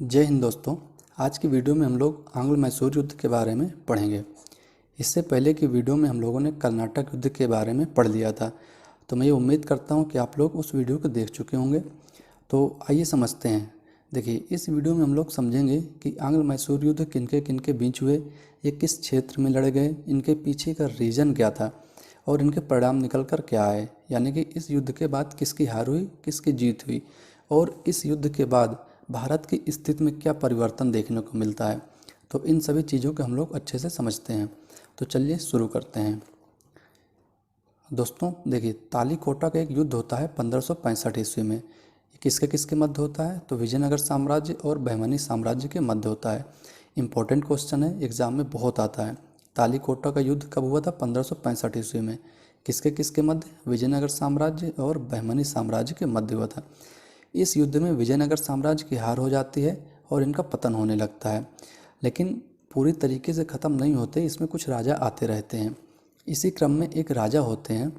जय हिंद दोस्तों। आज की वीडियो में हम लोग आंग्ल मैसूर युद्ध के बारे में पढ़ेंगे। इससे पहले की वीडियो में हम लोगों ने कर्नाटक युद्ध के बारे में पढ़ लिया था, तो मैं ये उम्मीद करता हूँ कि आप लोग उस वीडियो को देख चुके होंगे। तो आइए समझते हैं। देखिए, इस वीडियो में हम लोग समझेंगे कि आंग्ल मैसूर युद्ध किनके किनके बीच हुए, ये किस क्षेत्र में लड़े गए, इनके पीछे का रीज़न क्या था और इनके परिणाम निकल कर क्या आए। यानी कि इस युद्ध के बाद किसकी हार हुई, किसकी जीत हुई और इस युद्ध के बाद भारत की स्थिति में क्या परिवर्तन देखने को मिलता है। तो इन सभी चीज़ों को हम लोग अच्छे से समझते हैं। तो चलिए शुरू करते हैं। दोस्तों देखिए, तालीकोटा का एक युद्ध होता है 1565 ईस्वी में। ये किसके किसके मध्य होता है? तो विजयनगर साम्राज्य और बहमनी साम्राज्य के मध्य होता है। इंपॉर्टेंट क्वेश्चन है, एग्जाम में बहुत आता है। तालीकोटा का युद्ध कब हुआ था? 1565 ईस्वी में। किसके किसके मध्य? विजयनगर साम्राज्य और बहमनी साम्राज्य के मध्य हुआ था। इस युद्ध में विजयनगर साम्राज्य की हार हो जाती है और इनका पतन होने लगता है, लेकिन पूरी तरीके से ख़त्म नहीं होते, इसमें कुछ राजा आते रहते हैं। इसी क्रम में एक राजा होते हैं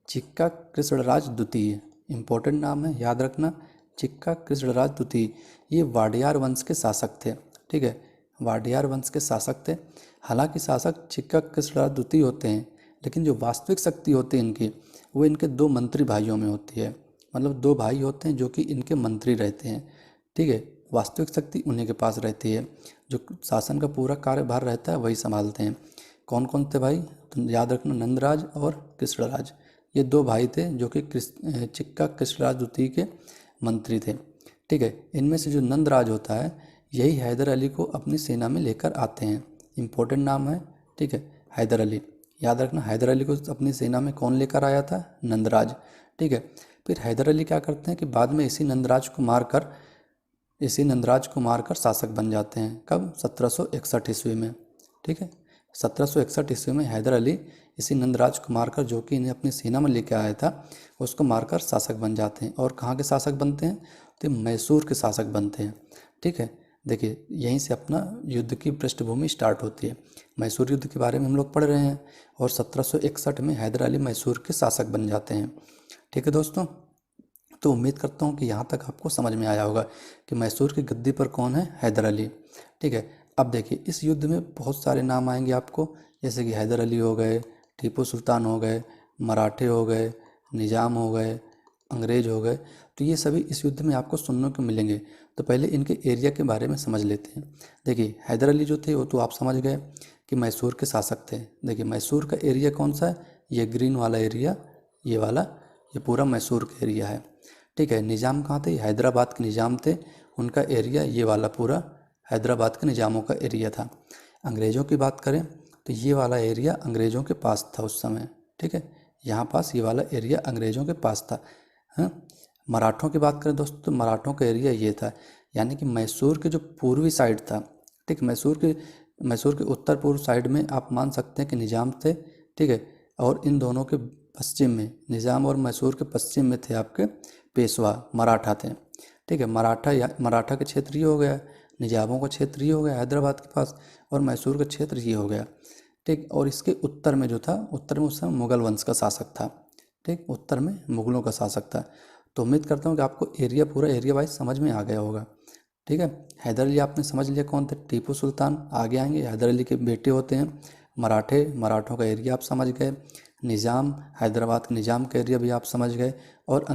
चिक्का कृष्णराज द्वितीय। इम्पोर्टेंट नाम है, याद रखना, चिक्का कृष्णराज द्वितीय। ये वाडियार वंश के शासक थे। ठीक है, वाडियार वंश के शासक थे। हालांकि शासक चिक्का कृष्णराज द्वितीय होते हैं, लेकिन जो वास्तविक शक्ति होती है इनकी, वो इनके दो मंत्री भाइयों में होती है। मतलब दो भाई होते हैं जो कि इनके मंत्री रहते हैं। ठीक है, वास्तविक शक्ति उन्हीं के पास रहती है। जो शासन का पूरा कार्यभार रहता है वही संभालते हैं। कौन कौन थे भाई? तो याद रखना, नंदराज और कृष्णराज। ये दो भाई थे जो कि चिक्का कृष्णराज द्वितीय के मंत्री थे। ठीक है, इनमें से जो नंदराज होता है, यही हैदर अली को अपनी सेना में लेकर आते हैं। इम्पोर्टेंट नाम है। ठीक है, हैदर अली। याद रखना, हैदर अली को अपनी सेना में कौन लेकर आया था? नंदराज। ठीक है, फिर हैदर अली क्या करते हैं कि बाद में इसी नंदराज को मारकर शासक बन जाते हैं। कब? 1761 ईस्वी में। ठीक है, 1761 ईस्वी में हैदर अली इसी नंदराज को मारकर, जो कि इन्हें अपनी सेना में लेकर आया था, उसको मारकर शासक बन जाते हैं। और कहाँ के शासक बनते हैं? तो मैसूर के शासक बनते हैं। ठीक है, देखिए यहीं से अपना युद्ध की पृष्ठभूमि स्टार्ट होती है। मैसूर युद्ध के बारे में हम लोग पढ़ रहे हैं और 1761 में हैदर अली मैसूर के शासक बन जाते हैं। ठीक है दोस्तों, तो उम्मीद करता हूँ कि यहाँ तक आपको समझ में आया होगा कि मैसूर की गद्दी पर कौन है? हैदर अली। ठीक है, अब देखिए इस युद्ध में बहुत सारे नाम आएंगे आपको, जैसे कि हैदर अली हो गए, टीपू सुल्तान हो गए, मराठे हो गए, निज़ाम हो गए, अंग्रेज हो गए। तो ये सभी इस युद्ध में आपको सुनने को मिलेंगे। तो पहले इनके एरिया के बारे में समझ लेते हैं। देखिए हैदर अली जो थे वो तो आप समझ गए कि मैसूर के शासक थे। देखिए मैसूर का एरिया कौन सा है? ये ग्रीन वाला एरिया, ये वाला, ये पूरा मैसूर का एरिया है। ठीक है, निज़ाम कहाँ थे? हैदराबाद के निज़ाम थे। उनका एरिया ये वाला पूरा हैदराबाद के निज़ामों का एरिया था। अंग्रेज़ों की बात करें तो ये वाला एरिया अंग्रेज़ों के पास था उस समय। ठीक है, यहाँ पास ये वाला एरिया अंग्रेज़ों के पास था। हाँ, मराठों की बात करें दोस्तों तो मराठों का एरिया ये था। यानी कि मैसूर के जो पूर्वी साइड था, ठीक, मैसूर के उत्तर पूर्व साइड में आप मान सकते हैं कि निज़ाम थे। ठीक है, और इन दोनों के पश्चिम में, निज़ाम और मैसूर के पश्चिम में थे आपके पेशवा, मराठा थे। ठीक है, मराठा के क्षेत्र ये हो गया, निज़ामों का क्षेत्र ये हो गया हैदराबाद के पास, और मैसूर का क्षेत्र ये हो गया। ठीक, और इसके उत्तर में जो था, उत्तर में उस समय मुगल वंश का शासक था। ठीक, उत्तर में मुगलों का शासक था। तो उम्मीद करता हूँ कि आपको एरिया, पूरा एरिया वाइज समझ में आ गया होगा। ठीक है, हैदर अली आपने समझ लिया कौन थे? टीपू सुल्तान आगे आएंगे, हैदर अली के बेटे होते हैं। मराठे, मराठों का एरिया आप समझ गए। निज़ाम, हैदराबाद के निज़ाम का एरिया भी आप समझ गए। और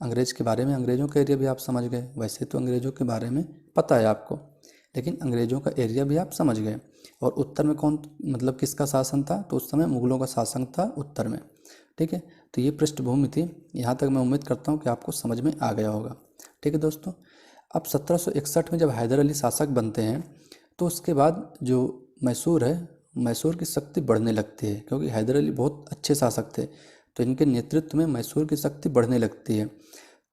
अंग्रेज़ के बारे में, अंग्रेज़ों का एरिया भी आप समझ गए। वैसे तो अंग्रेज़ों के बारे में पता है आपको, लेकिन अंग्रेज़ों का एरिया भी आप समझ गए। और उत्तर में कौन, मतलब किसका शासन था? तो उस समय मुगलों का शासन था उत्तर में। ठीक है, तो ये पृष्ठभूमि थी। यहाँ तक मैं उम्मीद करता हूँ कि आपको समझ में आ गया होगा। ठीक है दोस्तों, अब 1761 में जब हैदर अली शासक बनते हैं तो उसके बाद जो मैसूर है, मैसूर की शक्ति बढ़ने लगती है, क्योंकि हैदर अली बहुत अच्छे शासक थे। तो इनके नेतृत्व में मैसूर की शक्ति बढ़ने लगती है।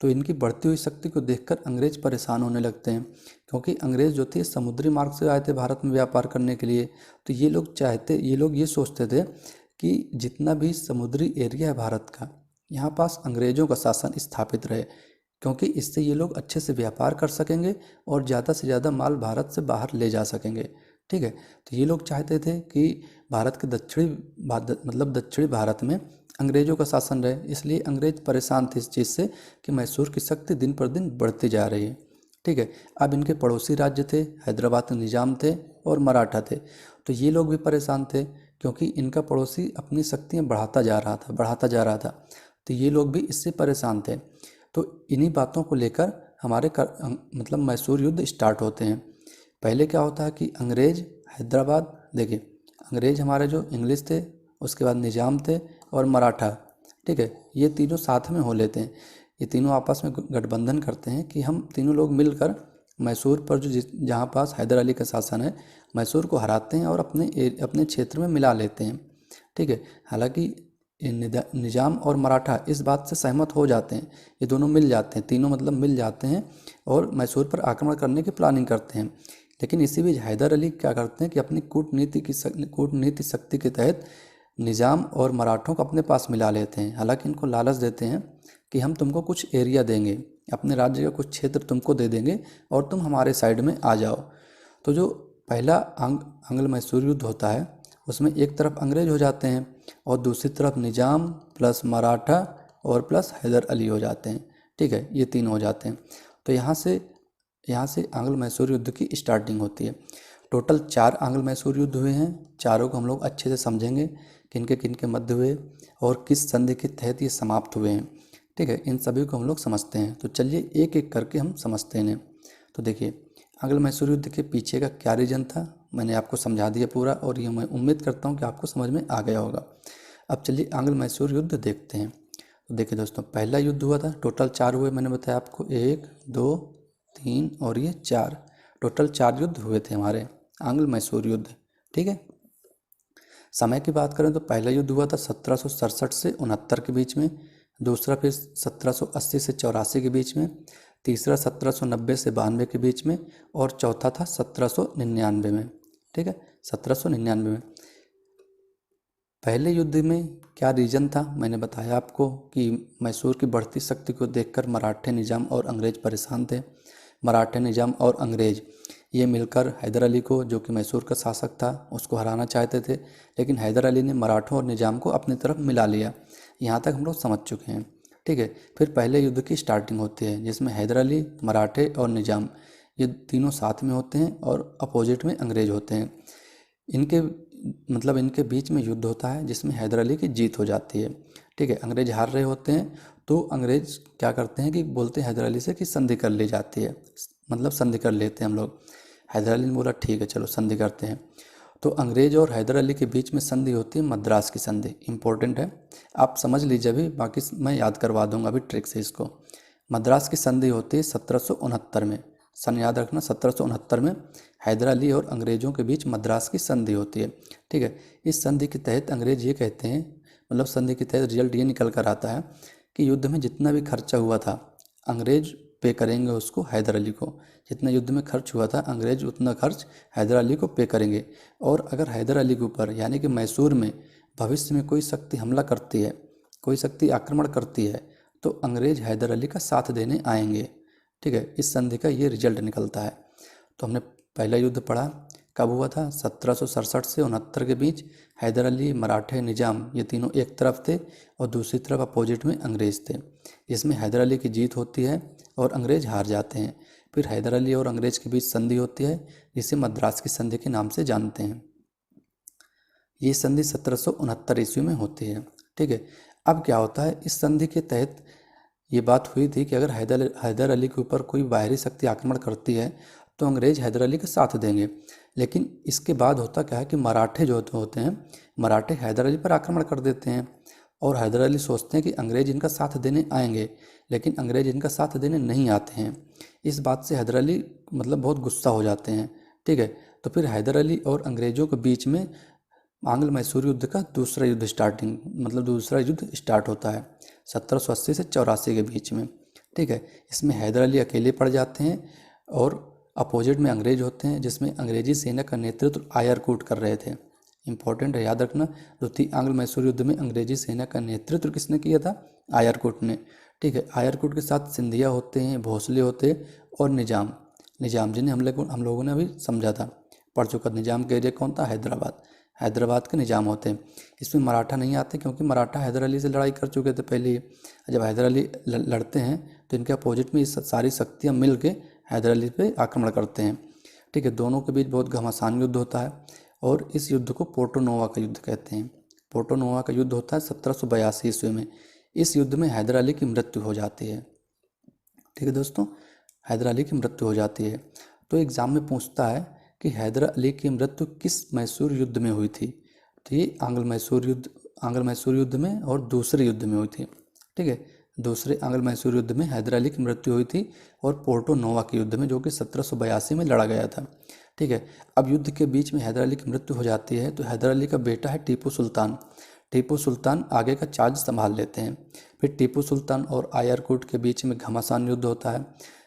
तो इनकी बढ़ती हुई शक्ति को देखकर अंग्रेज परेशान होने लगते हैं, क्योंकि अंग्रेज जो थे समुद्री मार्ग से आए थे भारत में व्यापार करने के लिए। तो ये लोग ये सोचते थे कि जितना भी समुद्री एरिया है भारत का, यहाँ पास अंग्रेज़ों का शासन स्थापित रहे, क्योंकि इससे ये लोग अच्छे से व्यापार कर सकेंगे और ज़्यादा से ज़्यादा माल भारत से बाहर ले जा सकेंगे। ठीक है, तो ये लोग चाहते थे कि भारत के दक्षिणी भारत में अंग्रेज़ों का शासन रहे। इसलिए अंग्रेज परेशान थे इस चीज़ से कि मैसूर की शक्ति दिन पर दिन बढ़ती जा रही है। ठीक है। अब इनके पड़ोसी राज्य थे, हैदराबाद के निजाम थे और मराठा थे। तो ये लोग भी परेशान थे क्योंकि इनका पड़ोसी अपनी शक्तियाँ बढ़ाता जा रहा था। तो ये लोग भी इससे परेशान थे। तो इन्हीं बातों को लेकर मतलब मैसूर युद्ध स्टार्ट होते हैं। पहले क्या होता है कि अंग्रेज हैदराबाद, देखिए अंग्रेज हमारे जो इंग्लिश थे, उसके बाद निजाम थे और मराठा, ठीक है, ये तीनों साथ में हो लेते हैं। ये तीनों आपस में गठबंधन करते हैं कि हम तीनों लोग मिलकर मैसूर पर जो जहाँ पास हैदर अली का शासन है, मैसूर को हराते हैं और अपने क्षेत्र में मिला लेते हैं, ठीक है। हालांकि निजाम और मराठा इस बात से सहमत हो जाते हैं, ये दोनों मिल जाते हैं, तीनों मतलब मिल जाते हैं और मैसूर पर आक्रमण करने की प्लानिंग करते हैं। लेकिन इसी बीच हैदर अली क्या करते हैं कि अपनी कूटनीति शक्ति के तहत निजाम और मराठों को अपने पास मिला लेते हैं। हालांकि इनको लालच देते हैं कि हम तुमको कुछ एरिया देंगे, अपने राज्य का कुछ क्षेत्र तुमको दे देंगे और तुम हमारे साइड में आ जाओ। तो जो पहला आंग्ल मैसूर युद्ध होता है उसमें एक तरफ अंग्रेज हो जाते हैं और दूसरी तरफ निजाम प्लस मराठा और प्लस हैदर अली हो जाते हैं, ठीक है, ये तीन हो जाते हैं। तो यहाँ से आंग्ल मैसूर युद्ध की स्टार्टिंग होती है। टोटल 4 आंग्ल मैसूर युद्ध हुए हैं। चारों को हम लोग अच्छे से समझेंगे, किन के मध्य हुए और किस संधि के तहत ये समाप्त हुए हैं, ठीक है, इन सभी को हम लोग समझते हैं। तो चलिए एक एक करके हम समझते हैं इन्हें। तो देखिए आंग्ल मैसूर युद्ध के पीछे का क्या रीजन था, मैंने आपको समझा दिया पूरा, और ये मैं उम्मीद करता हूँ कि आपको समझ में आ गया होगा। अब चलिए आंग्ल मैसूर युद्ध देखते हैं। तो देखिए दोस्तों, पहला युद्ध हुआ था, टोटल 4 हुए, मैंने बताया आपको 1 2 3 और ये 4, टोटल 4 युद्ध हुए थे हमारे आंग्ल मैसूर युद्ध, ठीक है। समय की बात करें तो पहला युद्ध हुआ था 1767 से 69 के बीच में, दूसरा फिर 1780 से 84 के बीच में, तीसरा 1790 से 92 के बीच में और चौथा था 1799 में, ठीक है, 1799 में। पहले युद्ध में क्या रीजन था, मैंने बताया आपको कि मैसूर की बढ़ती शक्ति को देखकर मराठे निजाम और अंग्रेज परेशान थे। मराठे निजाम और अंग्रेज ये मिलकर हैदर अली को, जो कि मैसूर का शासक था, उसको हराना चाहते थे, लेकिन हैदर अली ने मराठों और निजाम को अपनी तरफ मिला लिया। यहाँ तक हम लोग समझ चुके हैं, ठीक है। फिर पहले युद्ध की स्टार्टिंग होती है जिसमें हैदर अली, मराठे और निजाम ये तीनों साथ में होते हैं और अपोजिट में अंग्रेज होते हैं। इनके बीच में युद्ध होता है जिसमें हैदर अली की जीत हो जाती है, ठीक है। अंग्रेज हार रहे होते हैं तो अंग्रेज क्या करते हैं कि बोलते हैं हैदर अली से कि संधि कर ली जाती है, मतलब संधि कर लेते हैं हम लोग। हैदर अली ने बोला ठीक है चलो संधि करते हैं। तो अंग्रेज और हैदर अली के बीच में संधि होती है मद्रास की संधि, इम्पोर्टेंट है, आप समझ लीजिए अभी, बाकी मैं याद करवा दूंगा अभी ट्रिक से इसको। मद्रास की संधि होती है 1769 में, सन याद रखना, 1769 में हैदर अली और अंग्रेज़ों के बीच मद्रास की संधि होती है, ठीक है। इस संधि के तहत अंग्रेज ये कहते हैं, मतलब संधि के तहत रिजल्ट ये निकल कर आता है कि युद्ध में जितना भी खर्चा हुआ था अंग्रेज पे करेंगे उसको हैदर अली को, जितना युद्ध में खर्च हुआ था अंग्रेज उतना खर्च हैदर अली को पे करेंगे। और अगर हैदर अली के ऊपर यानी कि मैसूर में भविष्य में कोई शक्ति हमला करती है, कोई शक्ति आक्रमण करती है, तो अंग्रेज हैदर अली का साथ देने आएंगे, ठीक है। इस संधि का ये रिजल्ट निकलता है। तो हमने पहला युद्ध पढ़ा, कब हुआ था, 1767 से 69 के बीच। हैदर अली, मराठे, निजाम ये तीनों एक तरफ थे और दूसरी तरफ अपोजिट में अंग्रेज़ थे। इसमें हैदर अली की जीत होती है और अंग्रेज हार जाते हैं। फिर हैदर अली और अंग्रेज के बीच संधि होती है जिसे मद्रास की संधि के नाम से जानते हैं। ये संधि 1769 ईस्वी में होती है, ठीक है। अब क्या होता है, इस संधि के तहत ये बात हुई थी कि अगर हैदर अली के ऊपर कोई बाहरी शक्ति आक्रमण करती है तो अंग्रेज हैदर अली का साथ देंगे। लेकिन इसके बाद होता क्या है कि मराठे जो होते हैं, मराठे हैदर अली पर आक्रमण कर देते हैं और हैदर अली सोचते हैं कि अंग्रेज इनका साथ देने आएंगे, लेकिन अंग्रेज इनका साथ देने नहीं आते हैं। इस बात से हैदर अली मतलब बहुत गुस्सा हो जाते हैं, ठीक है। तो फिर हैदर अली और अंग्रेज़ों के बीच में आंग्ल मैसूर युद्ध का दूसरा युद्ध स्टार्ट होता है 1780 से 84 के बीच में, ठीक है। इसमें हैदर अली अकेले पड़ जाते हैं और अपोजिट में अंग्रेज होते हैं, जिसमें अंग्रेजी सेना का नेतृत्व आयरकूट कर रहे थे। इंपॉर्टेंट है, याद रखना, द्वितीय आंग्ल मैसूर युद्ध में अंग्रेजी सेना का नेतृत्व किसने किया था, आयरकूट ने, ठीक है। आयरकूट के साथ सिंधिया होते हैं, भोसले होते हैं और निजाम जिन्हें हम लोगों ने अभी समझा था, पढ़ चुका। निजाम के एरिया कौन था, हैदराबाद के निजाम होते हैं। इसमें मराठा नहीं आते क्योंकि मराठा हैदर अली से लड़ाई कर चुके थे पहले ही। जब हैदर अली लड़ते हैं तो इनके अपोजिट में सारी शक्तियाँ मिल के हैदर अली पे आक्रमण करते हैं। ठीक है, दोनों के बीच बहुत घमासान युद्ध होता है और इस युद्ध को पोर्टो नोवा का युद्ध कहते हैं। पोर्टो नोवा का युद्ध होता है 1782 ईस्वी में। इस युद्ध में हैदर अली की मृत्यु हो जाती है। ठीक है दोस्तों, हैदर अली की मृत्यु हो जाती है। तो एग्ज़ाम में पूछता है कि हैदर अली की मृत्यु किस मैसूर युद्ध में हुई थी। तो ये आंग्ल मैसूर युद्ध में और दूसरे युद्ध में हुई थी। ठीक है, दूसरे आंग्ल मैसूर युद्ध में हैदर अली की मृत्यु हुई थी और पोर्टो नोवा के युद्ध में, जो कि 1782 में लड़ा गया था। ठीक है, अब युद्ध के बीच में हैदर अली की मृत्यु हो जाती है तो हैदर अली का बेटा है टीपू सुल्तान। टीपू सुल्तान आगे का चार्ज संभाल लेते हैं। फिर टीपू सुल्तान और आयरकुट के बीच में घमासान युद्ध होता है,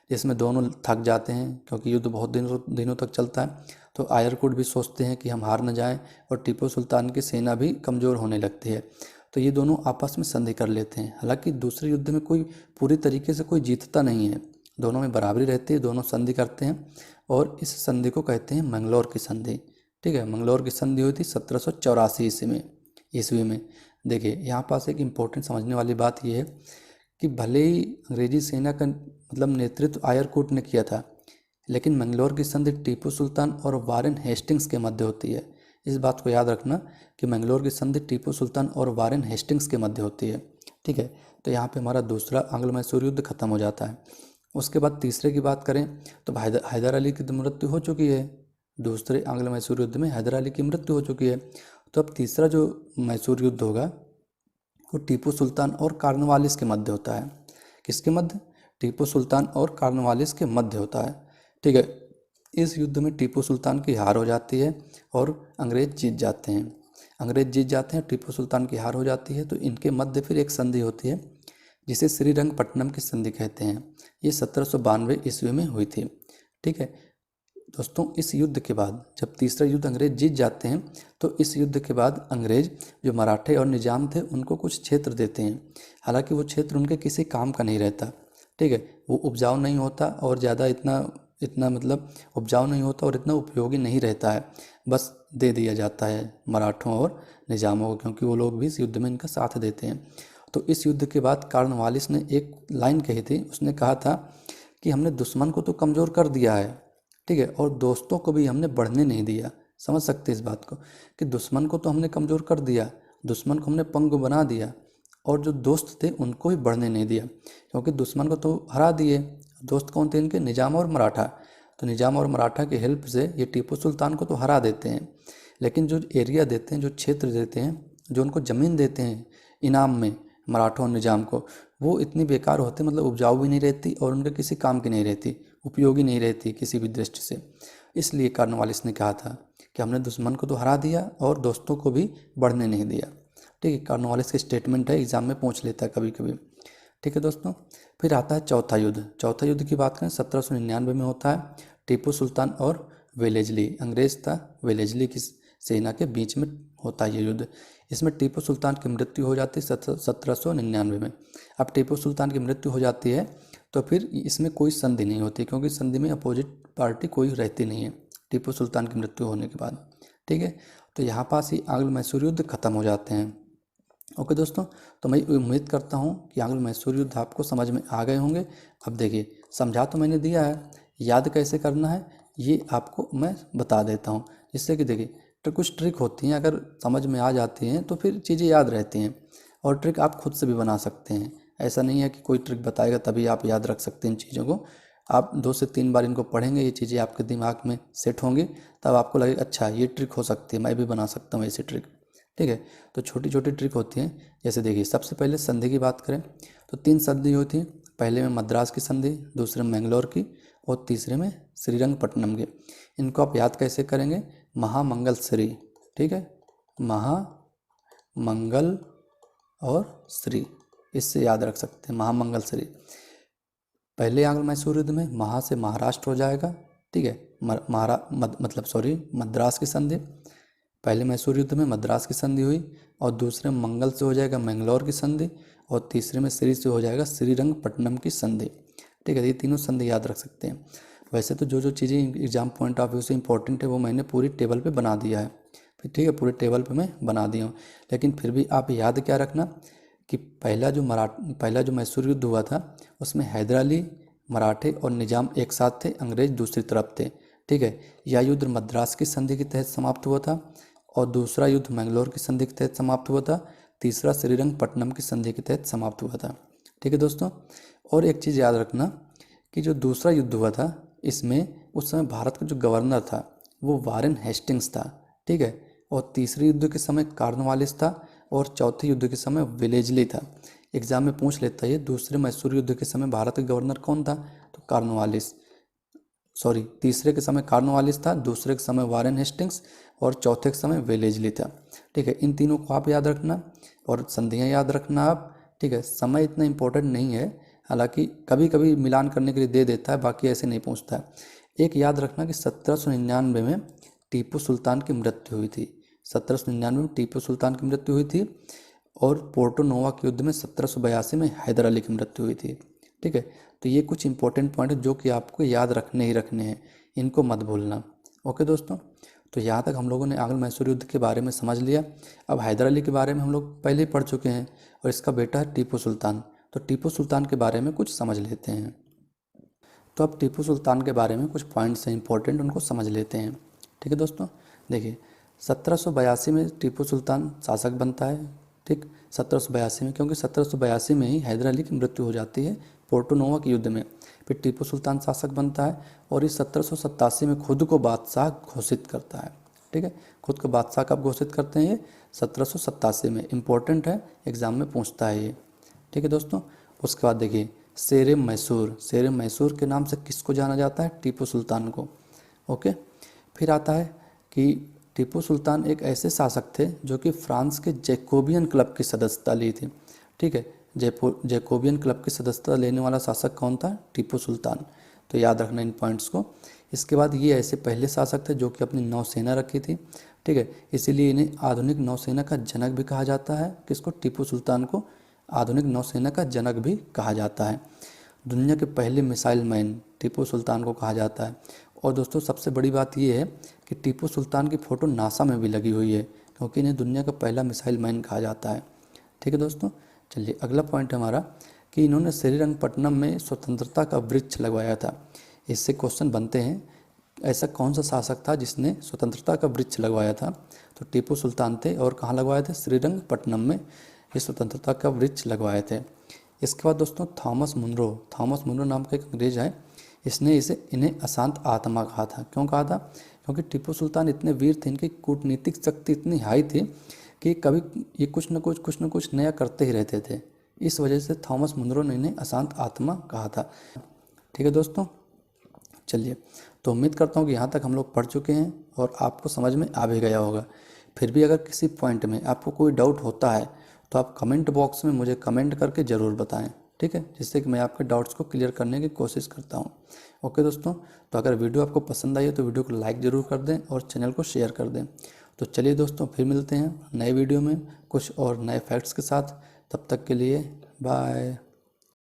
जिसमें दोनों थक जाते हैं क्योंकि युद्ध बहुत दिनों तक चलता है। तो आयरकुट भी सोचते हैं कि हम हार न जाएं और टीपू सुल्तान की सेना भी कमज़ोर होने लगती है। तो ये दोनों आपस में संधि कर लेते हैं। हालांकि दूसरे युद्ध में कोई पूरी तरीके से कोई जीतता नहीं है, दोनों में बराबरी रहती है, दोनों संधि करते हैं और इस संधि को कहते हैं मंगलौर की संधि। ठीक है, मंगलौर की संधि हुई थी 1784 ईस्वी में। देखिए यहाँ पास एक इम्पोर्टेंट समझने वाली बात यह है कि भले ही अंग्रेजी सेना का मतलब नेतृत्व आयरकुट ने किया था, लेकिन मंगलौर की संधि टीपू सुल्तान और वारेन हेस्टिंग्स के मध्य होती है। इस बात को याद रखना कि मंगलौर की संधि टीपू सुल्तान और वारेन हेस्टिंग्स के मध्य होती है। ठीक है, तो यहाँ पे हमारा दूसरा आंग्ल मैसूर युद्ध खत्म हो जाता है। उसके बाद तीसरे की बात करें तो हैदर अली की तो मृत्यु हो चुकी है। दूसरे आंग्ल मैसूर युद्ध में हैदर अली की मृत्यु हो चुकी है। तो अब तीसरा जो मैसूर युद्ध होगा वो टीपू सुल्तान और कार्नवालिस के मध्य होता है। किसके मध्य? टीपू सुल्तान और कार्नवालिस के मध्य होता है। ठीक है, इस युद्ध में टीपू सुल्तान की हार हो जाती है और अंग्रेज जीत जाते हैं। टीपू सुल्तान की हार हो जाती है तो इनके मध्य फिर एक संधि होती है जिसे श्रीरंगपट्टनम की संधि कहते हैं। ये 1792 ईस्वी में हुई थी। ठीक है दोस्तों, इस युद्ध के बाद जब तीसरा युद्ध अंग्रेज जीत जाते हैं तो इस युद्ध के बाद अंग्रेज जो मराठे और निजाम थे उनको कुछ क्षेत्र देते हैं। हालांकि वो क्षेत्र उनके किसी काम का नहीं रहता। ठीक है, वो उपजाऊ नहीं होता और ज़्यादा इतना मतलब उपजाऊ नहीं होता और इतना उपयोगी नहीं रहता है, बस दे दिया जाता है मराठों और निजामों को, क्योंकि वो लोग भी इस युद्ध में इनका साथ देते हैं। तो इस युद्ध के बाद कार्नवालिस ने एक लाइन कही थी, उसने कहा था कि हमने दुश्मन को तो कमज़ोर कर दिया है, ठीक है, और दोस्तों को भी हमने बढ़ने नहीं दिया। समझ सकते इस बात को कि दुश्मन को तो हमने कमज़ोर कर दिया, दुश्मन को हमने पंगु बना दिया और जो दोस्त थे उनको भी बढ़ने नहीं दिया, क्योंकि दुश्मन को तो हरा दिए। दोस्त कौन थे इनके? निजाम और मराठा। तो निजाम और मराठा की हेल्प से ये टीपू सुल्तान को तो हरा देते हैं, लेकिन जो एरिया देते हैं, जो क्षेत्र देते हैं, जो उनको ज़मीन देते हैं इनाम में मराठों और निजाम को, वो इतनी बेकार होते, मतलब उपजाऊ भी नहीं रहती और उनके किसी काम की नहीं रहती, उपयोगी नहीं रहती किसी भी दृष्टि से। इसलिए कार्नवालिस ने कहा था कि हमने दुश्मन को तो हरा दिया और दोस्तों को भी बढ़ने नहीं दिया। ठीक है, कार्नवालिस की स्टेटमेंट है, एग्जाम में पूछ लेता है कभी कभी। ठीक है दोस्तों, फिर आता है चौथा युद्ध। चौथा युद्ध की बात करें 1799 में होता है। टीपू सुल्तान और वेलेजली, अंग्रेज था, वेलेजली की सेना के बीच में होता है ये युद्ध। इसमें टीपू सुल्तान की मृत्यु हो जाती है 1799 में। अब टीपू सुल्तान की मृत्यु हो जाती है तो फिर इसमें कोई संधि नहीं होती, क्योंकि संधि में अपोजिट पार्टी कोई रहती नहीं है टीपू सुल्तान की मृत्यु होने के बाद। ठीक है, तो यहाँ पास ही आंग्ल मैसूर युद्ध खत्म हो जाते हैं। ओके दोस्तों, तो मैं उम्मीद करता हूँ कि आंग्ल मैसूर युद्ध आपको समझ में आ गए होंगे। अब देखिए, समझा तो मैंने दिया है, याद कैसे करना है ये आपको मैं बता देता हूँ, जिससे कि देखिए तो कुछ ट्रिक होती हैं, अगर समझ में आ जाती हैं तो फिर चीज़ें याद रहती हैं, और ट्रिक आप खुद से भी बना सकते हैं। ऐसा नहीं है कि कोई ट्रिक बताएगा तभी आप याद रख सकते हैं इन चीज़ों को। आप 2 से 3 बार इनको पढ़ेंगे, ये चीज़ें आपके दिमाग में सेट होंगी, तब आपको लगेगा अच्छा ये ट्रिक हो सकती है, मैं भी बना सकता हूँ ऐसी ट्रिक। ठीक है, तो छोटी छोटी ट्रिक होती हैं। जैसे देखिए, सबसे पहले संधि की बात करें तो 3 संधि होती हैं। पहले में मद्रास की संधि, दूसरे में मैंगलोर की और तीसरे में श्रीरंगपट्टनम की। इनको आप याद कैसे करेंगे? महामंगल श्री। ठीक है, महामंगल और श्री, इससे याद रख सकते हैं महामंगल श्री। पहले आंग्ल मैसूर युद्ध में महा से महाराष्ट्र हो जाएगा। ठीक है, मद्रास की संधि। पहले मैसूर युद्ध में मद्रास की संधि हुई और दूसरे में मंगल से हो जाएगा मैंगलोर की संधि और तीसरे में श्री से हो जाएगा श्रीरंगपट्टनम की संधि। ठीक है, ये तीनों संधि याद रख सकते हैं। वैसे तो जो जो चीज़ें एग्जाम पॉइंट ऑफ व्यू से इंपॉर्टेंट है वो मैंने पूरी टेबल पे बना दिया है। फिर ठीक है, पूरे टेबल पे मैं बना दिया हूँ, लेकिन फिर भी आप याद क्या रखना कि पहला जो मैसूर युद्ध हुआ था उसमें हैदर अली मराठे और निजाम एक साथ थे, अंग्रेज दूसरी तरफ थे। ठीक है, यह युद्ध मद्रास की संधि के तहत समाप्त हुआ था और दूसरा युद्ध मैंगलोर की संधि के तहत समाप्त हुआ था। तीसरा श्रीरंगपट्टनम की संधि के तहत समाप्त हुआ था। ठीक है दोस्तों, और एक चीज़ याद रखना कि जो दूसरा युद्ध हुआ था इसमें उस समय भारत का जो गवर्नर था वो वारेन हेस्टिंग्स था। ठीक है, और तीसरे युद्ध के समय कॉर्नवालिस था और चौथे युद्ध के समय विलेजली था। एग्जाम में पूछ लेता है ये दूसरे मैसूर युद्ध के समय भारत का गवर्नर कौन था, तो कॉर्नवालिस, सॉरी तीसरे के समय कॉर्नवालिस था, दूसरे के समय वारेन हेस्टिंग्स और चौथे के समय वेलेजली था। ठीक है, इन तीनों को आप याद रखना और संधियाँ याद रखना आप। ठीक है, समय इतना इम्पोर्टेंट नहीं है, हालांकि कभी कभी मिलान करने के लिए दे देता है, बाकी ऐसे नहीं पूछता है। एक याद रखना कि 1799 में टीपू सुल्तान की मृत्यु हुई थी। 1799 में टीपू सुल्तान की मृत्यु हुई थी और पोर्टो नोवा के युद्ध में 1782 में हैदर अली की मृत्यु हुई थी। ठीक है, तो ये कुछ इंपॉर्टेंट पॉइंट है जो कि आपको याद रखने ही रखने हैं, इनको मत भूलना। ओके दोस्तों, तो यहाँ तक हम लोगों ने आंग्ल मैसूर युद्ध के बारे में समझ लिया। अब हैदर अली के बारे में हम लोग पहले ही पढ़ चुके हैं और इसका बेटा है टीपू सुल्तान। तो टीपू सुल्तान के बारे में कुछ समझ लेते हैं। तो अब टीपू सुल्तान के बारे में कुछ पॉइंट्स हैं इंपॉर्टेंट, उनको समझ लेते हैं। ठीक है दोस्तों, देखिए 1782 में टीपू सुल्तान शासक बनता है। ठीक, 1782 में, क्योंकि 1782 में ही हैदर अली की मृत्यु हो जाती है पोर्टो नोवा के युद्ध में। फिर टीपू सुल्तान शासक बनता है और इस 1787 में खुद को बादशाह घोषित करता है। ठीक है, खुद को बादशाह कब घोषित करते हैं, ये 1787 में। इम्पोर्टेंट है, एग्जाम में पूछता है ये। ठीक है दोस्तों, उसके बाद देखिए शेर मैसूर। शेर मैसूर के नाम से किसको जाना जाता है, टीपू सुल्तान को। ओके, फिर आता है कि टीपू सुल्तान एक ऐसे शासक थे जो कि फ्रांस के जैकोबियन क्लब की सदस्यता ली थी। ठीक है, जैकोबियन क्लब की सदस्यता लेने वाला शासक कौन था, टीपू सुल्तान। तो याद रखना इन पॉइंट्स को। इसके बाद ये ऐसे पहले शासक थे जो कि अपनी नौसेना रखी थी। ठीक है, इसीलिए इन्हें आधुनिक नौसेना का जनक भी कहा जाता है। किसको, टीपू सुल्तान को आधुनिक नौसेना का जनक भी कहा जाता है। दुनिया के पहले मिसाइल मैन टीपू सुल्तान को कहा जाता है। और दोस्तों सबसे बड़ी बात यह है कि टीपू सुल्तान की फ़ोटो नासा में भी लगी हुई है, क्योंकि इन्हें दुनिया का पहला मिसाइल मैन कहा जाता है। ठीक है दोस्तों, चलिए अगला पॉइंट है हमारा कि इन्होंने श्रीरंगपट्टनम में स्वतंत्रता का वृक्ष लगवाया था। इससे क्वेश्चन बनते हैं, ऐसा कौन सा शासक था जिसने स्वतंत्रता का वृक्ष लगवाया था, तो टीपू सुल्तान थे। और कहाँ लगवाए थे, श्रीरंगपट्टनम में ये स्वतंत्रता का वृक्ष लगवाए थे। इसके बाद दोस्तों थॉमस मुनरो नाम का एक अंग्रेज है, इसने इन्हें अशांत आत्मा कहा था। क्यों कहा था, क्योंकि टीपू सुल्तान इतने वीर थे, इनकी कूटनीतिक शक्ति इतनी हाई थी कि कभी ये कुछ न कुछ नया करते ही रहते थे। इस वजह से थॉमस मुनरो ने इन्हें अशांत आत्मा कहा था। ठीक है दोस्तों, चलिए तो उम्मीद करता हूँ कि यहाँ तक हम लोग पढ़ चुके हैं और आपको समझ में आ भी गया होगा। फिर भी अगर किसी पॉइंट में आपको कोई डाउट होता है तो आप कमेंट बॉक्स में मुझे कमेंट करके ज़रूर बताएं। ठीक है, जिससे कि मैं आपके डाउट्स को क्लियर करने की कोशिश करता हूँ। ओके दोस्तों, तो अगर वीडियो आपको पसंद आई है तो वीडियो को लाइक ज़रूर कर दें और चैनल को शेयर कर दें। तो चलिए दोस्तों, फिर मिलते हैं नए वीडियो में कुछ और नए फैक्ट्स के साथ। तब तक के लिए बाय।